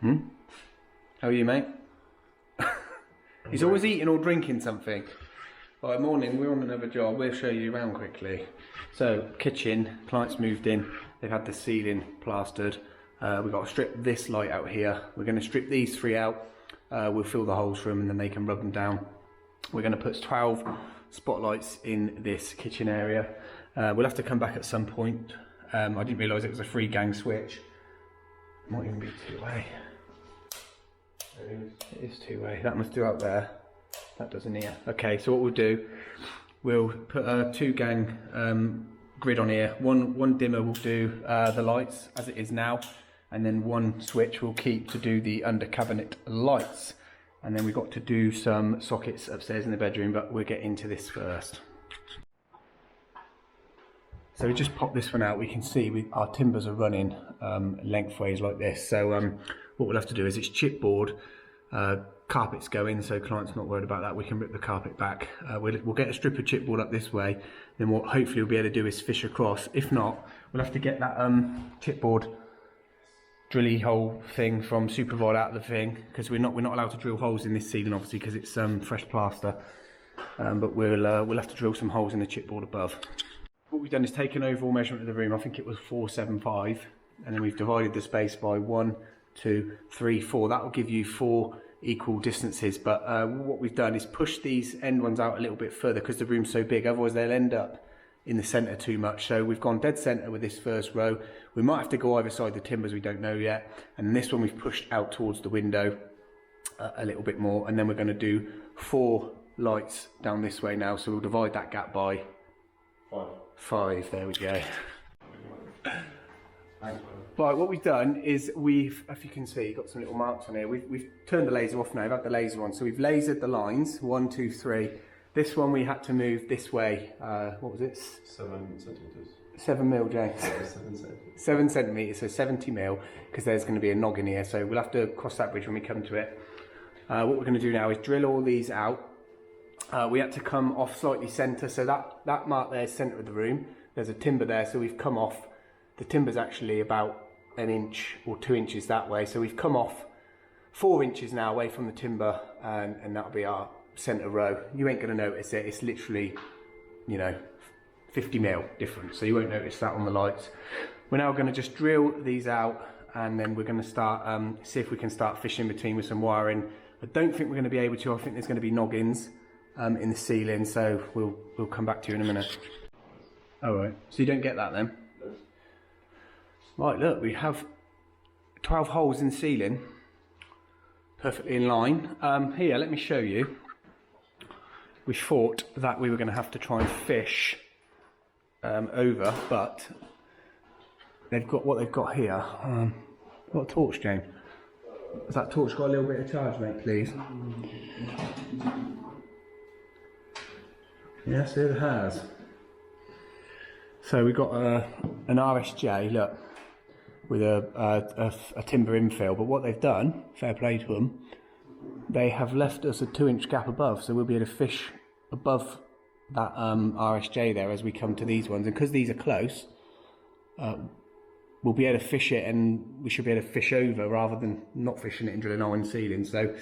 Hmm? How are you, mate? He's always eating or drinking something. Right, morning, we're on another job. We'll show you around quickly. So, kitchen, clients moved in. They've had the ceiling plastered. We've got to strip this light out here. We're going to strip these three out. We'll fill the holes for them and then they can rub them down. We're going to put 12 spotlights in this kitchen area. We'll have to come back at some point. I didn't realise it was a 3-gang switch. Might even be 2-way. It is 2-way. That must do out there. That doesn't here. Okay, so what we'll do, we'll put a 2-gang grid on here. One dimmer will do the lights as it is now, and then one switch we'll keep to do the under cabinet lights. And then we've got to do some sockets upstairs in the bedroom, but we'll get into this first. So we just pop this one out. We can see our timbers are running lengthways like this. So what we'll have to do is it's chipboard, carpets go in, so client's not worried about that. We can rip the carpet back. We'll get a strip of chipboard up this way. Then what hopefully we'll be able to do is fish across. If not, we'll have to get that chipboard drilly hole thing from Superrod out of the thing, because we're not allowed to drill holes in this ceiling, obviously, because it's fresh plaster. But we'll have to drill some holes in the chipboard above. What we've done is taken overall measurement of the room. I think it was 475, and then we've divided the space by 1, 2, 3, 4. That will give you 4 equal distances. But what we've done is push these end ones out a little bit further because the room's so big. Otherwise, they'll end up in the centre too much. So we've gone dead centre with this first row. We might have to go either side the timbers, we don't know yet. And this one we've pushed out towards the window a little bit more. And then we're going to do 4 lights down this way now. So we'll divide that gap by 5. There we go. Right, what we've done is if you can see, got some little marks on here. We've turned the laser off now. I've had the laser on, so we've lasered the lines 1, 2, 3. This one we had to move this way. What was it? 7 centimeters. 7 mil, James. Yeah, 7 centimeters. 7 centimeters, so 70 mil, because there's going to be a noggin here. So we'll have to cross that bridge when we come to it. What we're going to do now is drill all these out. We had to come off slightly centre, so that mark there is centre of the room. There's a timber there, so we've come off. The timber's actually about 1 inch or 2 inches that way, so we've come off 4 inches now away from the timber, and that'll be our centre row. You ain't going to notice it. It's literally, 50 mil difference, so you won't notice that on the lights. We're now going to just drill these out, and then we're going to start see if we can start fishing between with some wiring. I don't think we're going to be able to. I think there's going to be noggins in the ceiling, so we'll come back to you in a minute. Alright, so you don't get that then? No. Right, look, we have 12 holes in the ceiling, perfectly in line. Here, let me show you. We thought that we were going to have to try and fish over, but they've got what they've got here. Got a torch, James? Has that torch got a little bit of charge, mate, please? Yes, it has. So we've got an RSJ, look, with a timber infill. But what they've done, fair play to them, they have left us a 2-inch gap above, so we'll be able to fish above that RSJ there as we come to these ones. And because these are close, we'll be able to fish it, and we should be able to fish over rather than not fishing it and drilling a hole in the ceiling. So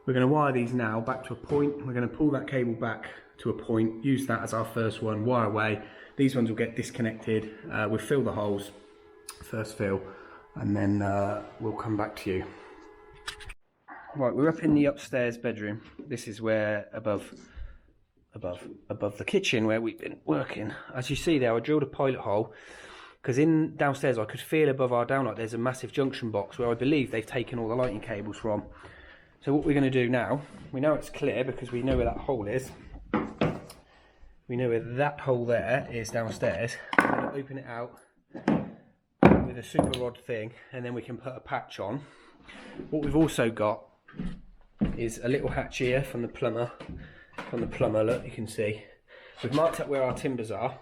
we're going to wire these now back to a point. We're going to pull that cable back to a point, use that as our first one, wire away. These ones will get disconnected. We'll fill the holes, first fill, and then we'll come back to you. Right, we're up in the upstairs bedroom. This is where above the kitchen where we've been working. As you see there, I drilled a pilot hole because in downstairs I could feel above our downlight there's a massive junction box where I believe they've taken all the lighting cables from. So what we're going to do now, we know it's clear because we know where that hole is. We know where that hole there is downstairs. We're going to open it out with a super rod thing, and then we can put a patch on. What we've also got is a little hatch here from the plumber. Look, you can see. We've marked up where our timbers are,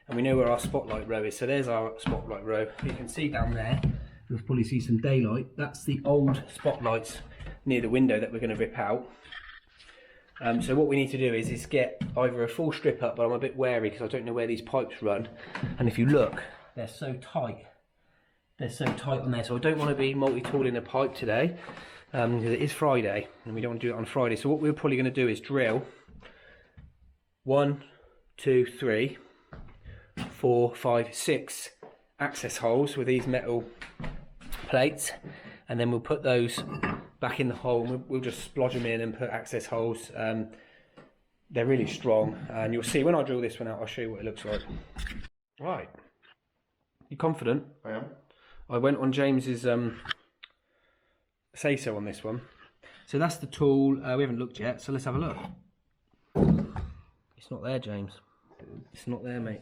and we know where our spotlight row is. So there's our spotlight row. You can see down there, you'll probably see some daylight. That's the old spotlights near the window that we're going to rip out. So what we need to do is get either a full strip up, but I'm a bit wary because I don't know where these pipes run. And if you look, they're so tight they're so tight on there. So I don't want to be multi-tooling a pipe today, because it is Friday and we don't want to do it on Friday. So what we're probably going to do is drill 1, 2, 3, 4, 5, 6 access holes with these metal plates, and then we'll put those back in the hole and we'll just splodge them in and put access holes. They're really strong, and you'll see when I drill this one out, I'll show you what it looks like. Right, you confident? I am. I went on James's say so on this one. So that's the tool. We haven't looked yet, so let's have a look. It's not there, James. It's not there, mate.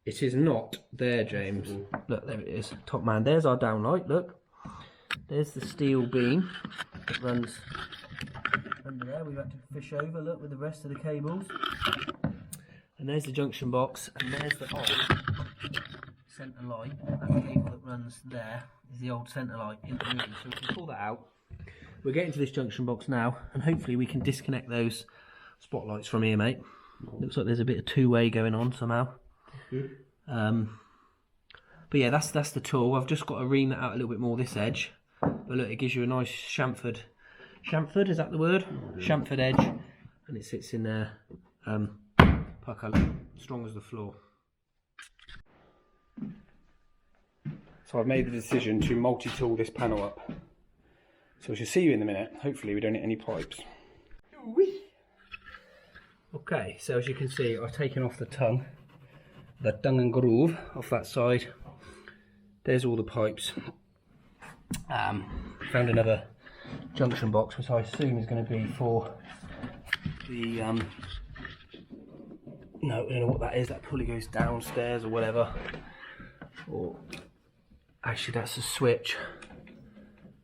It is not there, James. Look, there it is. Top man. There's our downlight. Look. There's the steel beam that runs under there. We've had to fish over, look, with the rest of the cables. And there's the junction box. And there's the old centre light. That cable that runs there is the old centre light into the room. So we can pull that out. We're getting to this junction box now, and hopefully we can disconnect those spotlights from here, mate. Looks like there's a bit of two-way going on somehow. But yeah, that's the tool. I've just got to ream that out a little bit more, this edge. But look, it gives you a nice chamfered, is that the word? Chamfered edge, and it sits in there, pucker, strong as the floor. So I've made the decision to multi-tool this panel up. So I shall see you in a minute. Hopefully we don't hit any pipes. Okay, so as you can see, I've taken off the tongue and groove off that side. There's all the pipes. Found another junction box, which I assume is going to be for the no, I don't know what that is. That probably goes downstairs or whatever. Or actually, that's a switch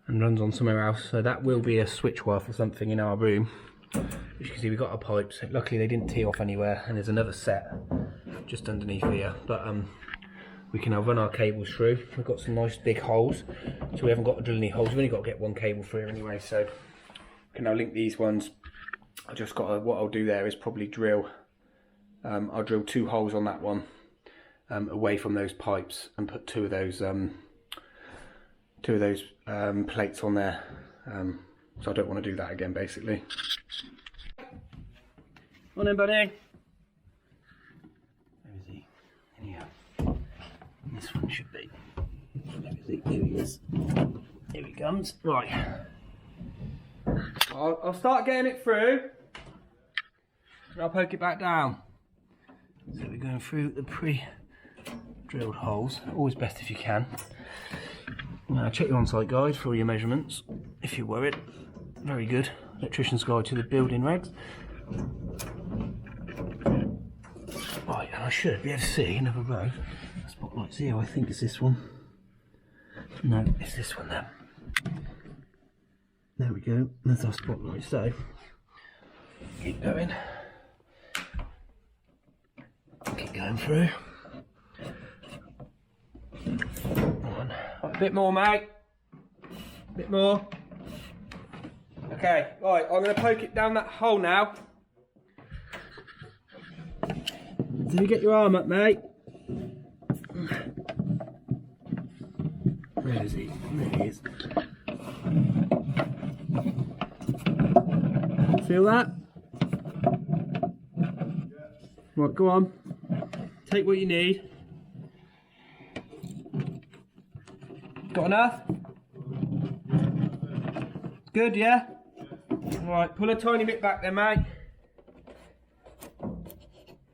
and runs on somewhere else. So that will be a switch wire for something in our room. As you can see, we've got our pipes. Luckily, they didn't tee off anywhere, and there's another set just underneath here. But we can now run our cables through. We've got some nice big holes, so we haven't got to drill any holes. We've only got to get one cable through anyway, so we can now link these ones. I just got to, what I'll do there is probably drill. I'll drill 2 holes on that one away from those pipes and put two of those plates on there. So I don't want to do that again, basically. Come on in, buddy. Where is he? Anyhow. This one should be. Where is he? Here he is. Here he comes. Right. I'll start getting it through. And I'll poke it back down. So we're going through the pre-drilled holes. Always best if you can. Now check your on-site guide for all your measurements, if you're worried. Very good. Electrician's guide to the building regs. Right, and I should be able to see another row. Spotlight's here, I think it's this one. No, it's this one then. There we go, there's our spotlight. So, keep going. Keep going through. One. A bit more, mate. A bit more. Okay, right, I'm going to poke it down that hole now. Did you get your arm up, mate? Where is he? There he is. Feel that? Right, go on. Take what you need. Got enough? Good, yeah? Right, pull a tiny bit back there, mate.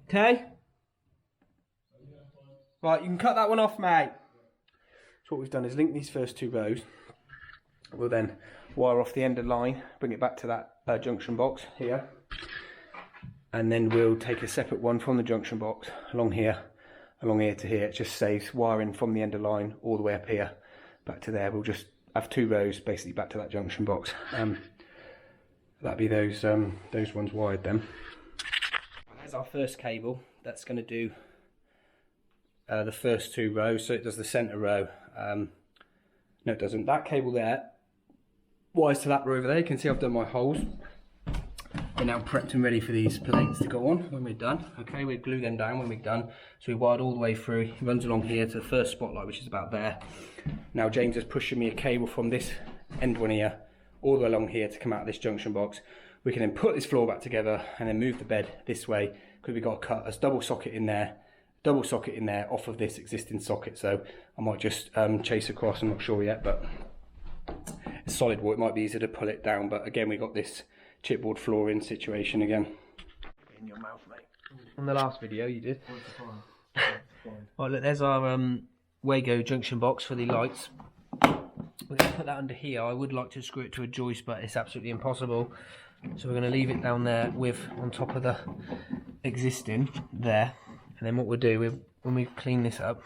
Okay? Right, you can cut that one off, mate. So what we've done is link these first 2 rows. We'll then wire off the end of the line, bring it back to that junction box here. And then we'll take a separate one from the junction box along here to here. It just saves wiring from the end of the line all the way up here, back to there. We'll just have 2 rows basically back to that junction box. That'd be those ones wired then. There's our first cable. That's going to do the first 2 rows, so it does the centre row. No, it doesn't. That cable there wires to that row over there. You can see I've done my holes. we're now prepped and ready for these plates to go on when we're done. Okay, we glue them down when we're done. So we wired all the way through. It runs along here to the first spotlight, which is about there. Now James is pushing me a cable from this end one here all the way along here to come out of this junction box. We can then put this floor back together and then move the bed this way, because we've got to cut a double socket in there off of this existing socket. So I might just chase across, I'm not sure yet, but it's solid wood, it might be easier to pull it down. But again, we got this chipboard flooring situation again. In your mouth, mate. On the last video you did. Right, look, there's our Wago junction box for the lights. We're going to put that under here. I would like to screw it to a joist, but it's absolutely impossible. So we're going to leave it down there on top of the existing there. And then what we'll do, when we clean this up,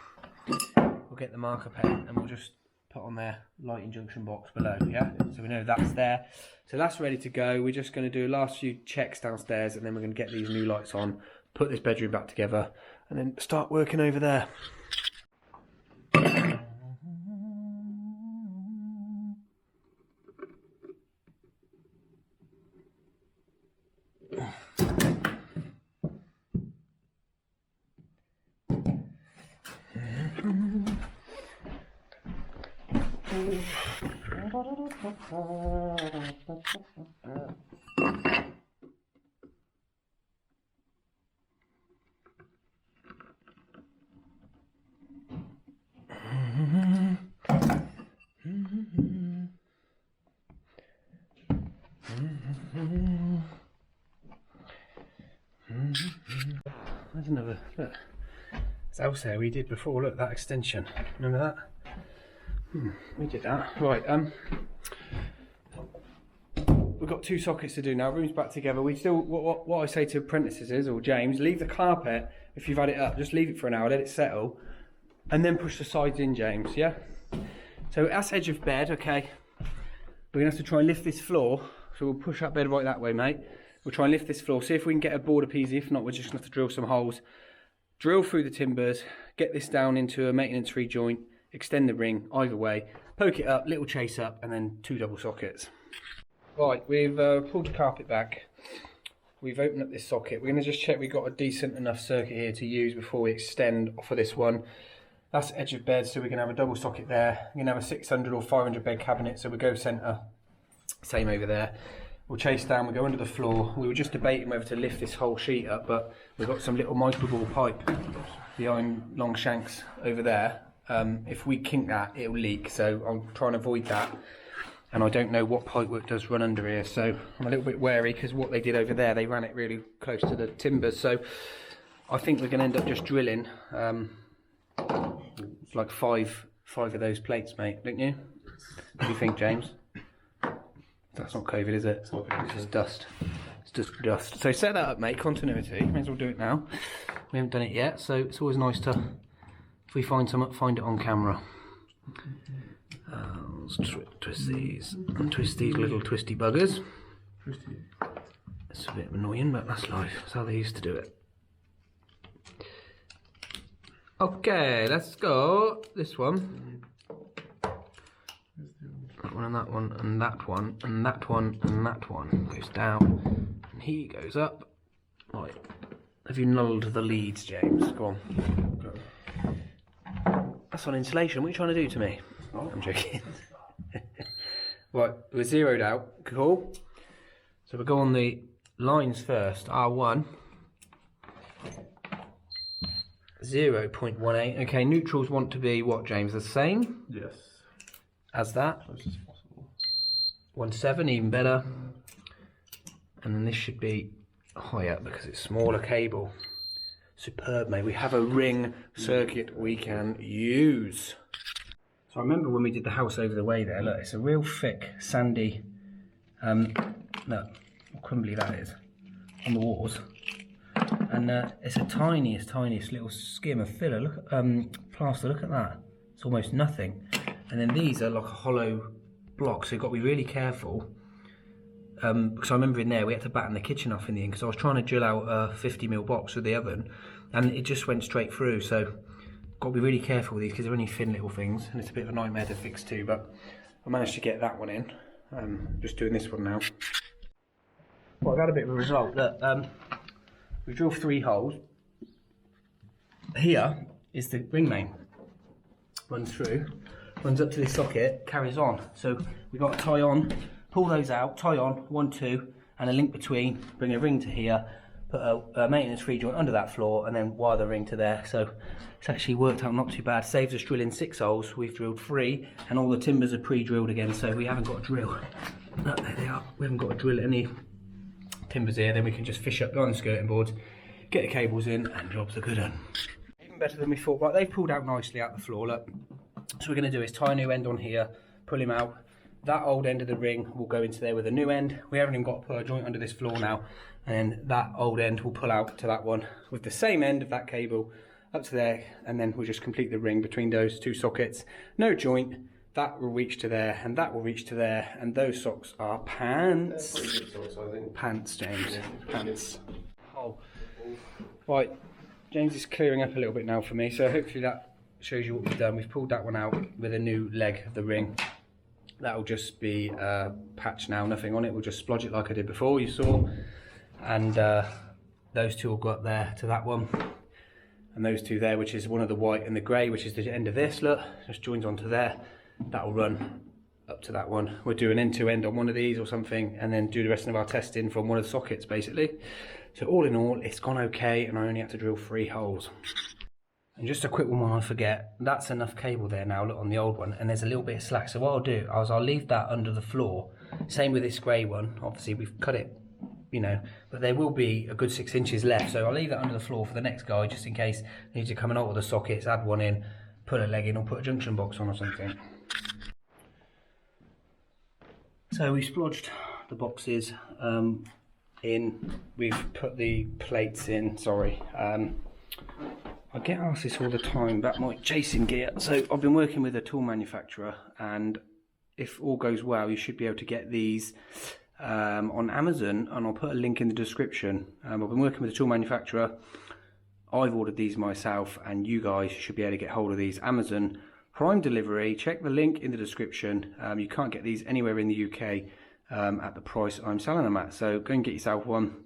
we'll get the marker pen and we'll just put on their lighting junction box below, yeah? So we know that's there. So that's ready to go. We're just going to do a last few checks downstairs, and then we're going to get these new lights on, put this bedroom back together, and then start working over there. There's another, look, it's house there we did before, look, that extension, remember that? We did that. Right, we've got 2 sockets to do now, room's back together. We still, what I say to apprentices is, or James, leave the carpet, if you've had it up, just leave it for an hour, let it settle, and then push the sides in, James, yeah? So that's edge of bed, okay. We're gonna have to try and lift this floor, so we'll push that bed right that way, mate. We'll try and lift this floor, see if we can get a board up easy. If not, we're just gonna have to drill some holes, drill through the timbers, get this down into a maintenance-free joint, extend the ring either way, poke it up, little chase up, and then 2 double sockets. Right, we've pulled the carpet back. We've opened up this socket. We're going to just check we've got a decent enough circuit here to use before we extend off of this one. That's edge of bed, so we're going to have a double socket there. We're going to have a 600 or 500 bed cabinet, so we go centre. Same over there. We'll chase down, we'll go under the floor. We were just debating whether to lift this whole sheet up, but we've got some little microball pipe, the iron long shanks over there. If we kink that, it'll leak, so I'll try and avoid that. And I don't know what pipework does run under here, so I'm a little bit wary, because what they did over there, they ran it really close to the timbers. So I think we're going to end up just drilling like five of those plates, mate, don't you? What do you think, James? That's not COVID, is it? It's not COVID. It's just dust. It's just dust. So set that up, mate. Continuity. May as well do it now. We haven't done it yet, so it's always nice to, if we find something, find it on camera. Let's twist these little twisty buggers. It's a bit annoying, but that's life. That's how they used to do it. Okay, let's go. This one. That one and that one and that one and that one and that one goes down. And he goes up. Right. Have you nulled the leads, James? Go on. That's on insulation. What are you trying to do to me? Oh. I'm joking. Right, we're zeroed out. Cool. So we'll go on the lines first. R1. 0.18. Okay, neutrals want to be what, James? The same? Yes. As that? Close as possible. 1.7, even better. And then this should be higher because it's smaller cable. Superb, mate. We have a ring circuit we can use. So I remember when we did the house over the way there, look, it's a real thick, sandy, look, how crumbly that is, on the walls. And it's a tiniest little skim of filler, look, plaster, look at that. It's almost nothing. And then these are like a hollow block, so you've got to be really careful. Because I remember in there, we had to batten the kitchen off in the end, because I was trying to drill out a 50mm box with the oven, and it just went straight through, so got to be really careful with these because they're only thin little things, and it's a bit of a nightmare to fix too, but I managed to get that one in. Just doing this one now. Well, I've had a bit of a result. Look, we drilled 3 holes. Here is the ring main. Runs through, runs up to this socket, carries on. So we've got to tie on, pull those out, tie on, 1, 2, and a link between, bring a ring to here, put a maintenance free joint under that floor, and then wire the ring to there. So it's actually worked out not too bad. Saves us drilling 6 holes. We've drilled 3, and all the timbers are pre-drilled again, so we haven't got to drill. Look, there they are. We haven't got to drill any timbers here. Then we can just fish up, go on the skirting boards, get the cables in, and jobs are good done. Even better than we thought. Right, they've pulled out nicely out the floor, look. So what we're going to do is tie a new end on here, pull him out. That old end of the ring will go into there with a new end. We haven't even got to put a joint under this floor now. And then that old end will pull out to that one with the same end of that cable up to there. And then we'll just complete the ring between those 2 sockets. No joint. That will reach to there, and that will reach to there. And those socks are pants. Socks, I think. Pants, James. Yeah, Pants. Oh. Right. James is clearing up a little bit now for me. So hopefully that shows you what we've done. We've pulled that one out with a new leg of the ring. That'll just be a patch now, nothing on it. We'll just splodge it like I did before, you saw. And those 2 will go up there to that one. And those 2 there, which is one of the white and the grey, which is the end of this, look, just joins onto there. That'll run up to that one. We'll do an end-to-end on one of these or something, and then do the rest of our testing from one of the sockets, basically. So all in all, it's gone okay, and I only had to drill 3 holes. And just a quick one when I forget, that's enough cable there now, look, on the old one, and there's a little bit of slack. So what I'll do is I'll leave that under the floor. Same with this grey one. Obviously we've cut it, you know, but there will be a good 6 inches left. So I'll leave that under the floor for the next guy, just in case they need to come and alter the sockets, add one in, put a leg in, or put a junction box on or something. So we splodged the boxes in. We've put the plates in, sorry. I get asked this all the time about my chasing gear. So I've been working with a tool manufacturer, and if all goes well, you should be able to get these on Amazon, and I'll put a link in the description. I've been working with a tool manufacturer. I've ordered these myself, and you guys should be able to get hold of these. Amazon Prime delivery. Check the link in the description. You can't get these anywhere in the UK at the price I'm selling them at. So go and get yourself one.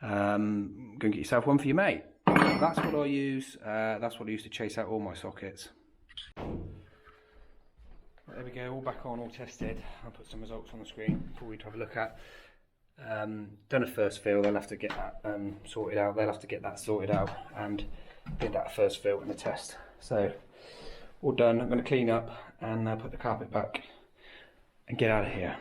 Go and get yourself one for your mate. That's what I use. That's what I use to chase out all my sockets. There we go, all back on, all tested. I'll put some results on the screen for you to have a look at. Done a first fill. They'll have to get that sorted out. They'll have to get that sorted out and did that first fill in the test. So all done. I'm going to clean up and put the carpet back and get out of here.